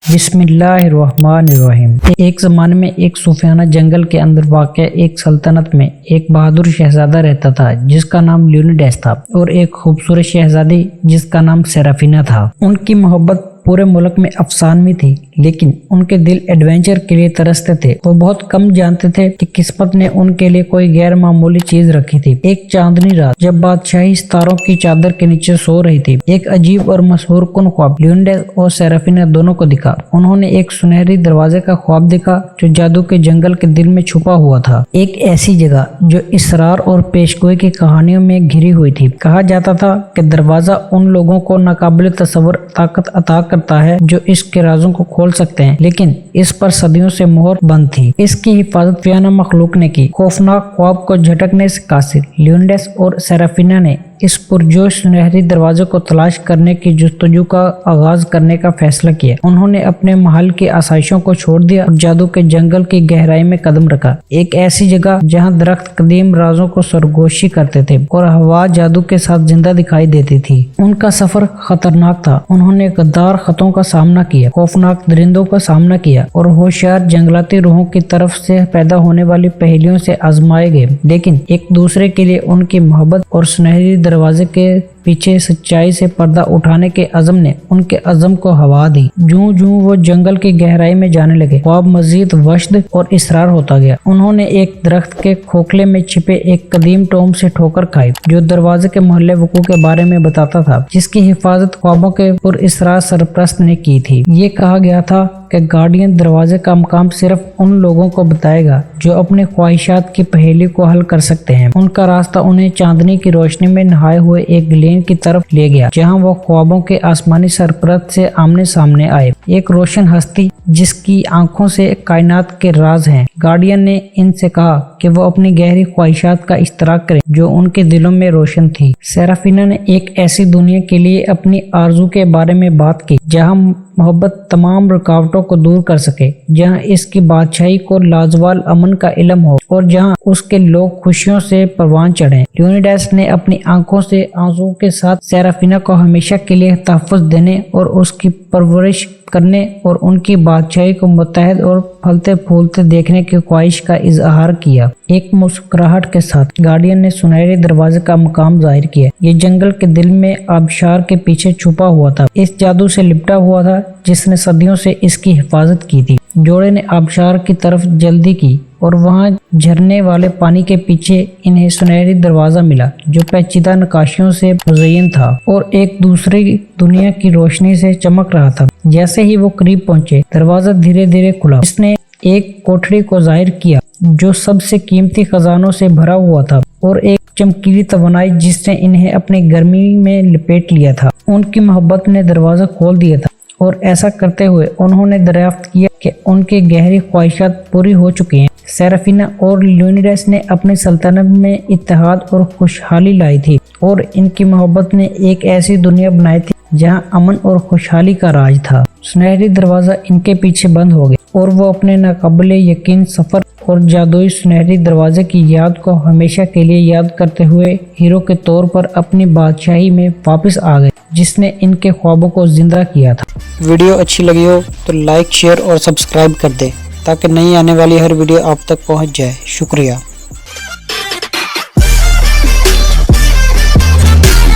بسم اللہ الرحمن الرحیم۔ ایک زمانے میں ایک صوفیانہ جنگل کے اندر واقع ایک سلطنت میں ایک بہادر شہزادہ رہتا تھا جس کا نام لیونیڈس تھا، اور ایک خوبصورت شہزادی جس کا نام سیرافینا تھا۔ ان کی محبت پورے ملک میں افسانوی تھی، لیکن ان کے دل ایڈونچر کے لیے ترستے تھے۔ وہ بہت کم جانتے تھے کہ قسمت نے ان کے لیے کوئی غیر معمولی چیز رکھی تھی۔ ایک چاندنی رات جب بادشاہی ستاروں کی چادر کے نیچے سو رہی تھی، ایک عجیب اور مسحور کن خواب لیونیڈس اور سیرافینا دونوں کو دکھا۔ انہوں نے ایک سنہری دروازے کا خواب دیکھا جو جادو کے جنگل کے دل میں چھپا ہوا تھا، ایک ایسی جگہ جو اسرار اور پیشگوئی کی کہانیوں میں گھری ہوئی تھی۔ کہا جاتا تھا کہ دروازہ ان لوگوں کو ناقابل تصور طاقت عطا کرتا ہے جو اس کے رازوں کو کھول سکتے ہیں، لیکن اس پر صدیوں سے مہر بند تھی۔ اس کی حفاظت فیانا مخلوق نے کی۔ خوفناک خواب کو جھٹکنے سے قاصر لیونیڈس اور سیرافینا نے اس پرجوش سنہری دروازے کو تلاش کرنے کی جستجو کا آغاز کرنے کا فیصلہ کیا۔ انہوں نے اپنے محل کی آسائشوں کو چھوڑ دیا اور جادو کے جنگل کی گہرائی میں قدم رکھا، ایک ایسی جگہ جہاں درخت قدیم رازوں کو سرگوشی کرتے تھے اور ہوا جادو کے ساتھ زندہ دکھائی دیتی تھی۔ ان کا سفر خطرناک تھا۔ انہوں نے غدار خطوں کا سامنا کیا، خوفناک درندوں کا سامنا کیا اور ہوشیار جنگلاتی روحوں کی طرف سے پیدا ہونے والی پہیلیوں سے آزمائے گئے، لیکن ایک دوسرے کے لیے ان کی محبت اور سنہری دروازے کے پیچھے سچائی سے پردہ اٹھانے کے عزم نے ان کے عزم کو ہوا دی۔ جوں جوں وہ جنگل کی گہرائی میں جانے لگے، خواب مزید وشد اور اسرار ہوتا گیا۔ انہوں نے ایک درخت کے کھوکھلے میں چھپے ایک قدیم ٹوم سے ٹھوکر کھائی جو دروازے کے محلے وقوع کے بارے میں بتاتا تھا، جس کی حفاظت خوابوں کے پر اسرار سرپرست نے کی تھی۔ یہ کہا گیا تھا کہ گارڈین دروازے کا مقام صرف ان لوگوں کو بتائے گا جو اپنے خواہشات کی پہیلی کو حل کر سکتے ہیں۔ ان کا راستہ انہیں چاندنی کی روشنی میں نہائے ہوئے ایک گلین کی طرف لے گیا جہاں وہ خوابوں کے آسمانی سرپرست سے آمنے سامنے آئے، ایک روشن ہستی جس کی آنکھوں سے کائنات کے راز ہیں۔ گارڈین نے ان سے کہا کہ وہ اپنی گہری خواہشات کا اشتراک کریں جو ان کے دلوں میں روشن تھی۔ سیرافینا نے ایک ایسی دنیا کے لیے اپنی آرزو کے بارے میں بات کی جہاں محبت تمام رکاوٹوں کو دور کر سکے، جہاں اس کی بادشاہی کو لازوال امن کا علم ہو اور جہاں اس کے لوگ خوشیوں سے پروان چڑھیں۔ لیونیڈس نے اپنی آنکھوں سے آنسوؤں کے ساتھ سیرافینا کو ہمیشہ کے لیے تحفظ دینے اور اس کی پرورش کرنے اور ان کی بادشاہی کو متحد اور پھلتے پھولتے دیکھنے کی خواہش کا اظہار کیا۔ ایک مسکراہٹ کے ساتھ گارڈین نے سنہرے دروازے کا مقام ظاہر کیا۔ یہ جنگل کے دل میں آبشار کے پیچھے چھپا ہوا تھا، اس جادو سے لپٹا ہوا تھا جس نے صدیوں سے اس کی حفاظت کی تھی۔ جوڑے نے آبشار کی طرف جلدی کی اور وہاں جھرنے والے پانی کے پیچھے انہیں سنہری دروازہ ملا جو پیچیدہ نقاشیوں سے مزین تھا اور ایک دوسری دنیا کی روشنی سے چمک رہا تھا۔ جیسے ہی وہ قریب پہنچے، دروازہ دھیرے دھیرے کھلا۔ اس نے ایک کوٹھری کو ظاہر کیا جو سب سے قیمتی خزانوں سے بھرا ہوا تھا اور ایک چمکیلی توانائی جس نے انہیں اپنی گرمی میں لپیٹ لیا تھا۔ ان کی محبت نے دروازہ کھول دیا تھا اور ایسا کرتے ہوئے انہوں نے دریافت کیا کہ ان کی گہری خواہشات پوری ہو چکی ہیں۔ سیرافینا اور لیونیڈس نے اپنی سلطنت میں اتحاد اور خوشحالی لائی تھی اور ان کی محبت نے ایک ایسی دنیا بنائی تھی جہاں امن اور خوشحالی کا راج تھا۔ سنہری دروازہ ان کے پیچھے بند ہو گیا اور وہ اپنے ناقابل یقین سفر اور جادوئی سنہری دروازے کی یاد کو ہمیشہ کے لیے یاد کرتے ہوئے ہیرو کے طور پر اپنی بادشاہی میں واپس آ گئے جس نے ان کے خوابوں کو زندہ کیا تھا۔ ویڈیو اچھی لگی ہو تو لائک، شیئر اور سبسکرائب کر دیں تاکہ نئی آنے والی ہر ویڈیو آپ تک پہنچ جائے۔ شکریہ۔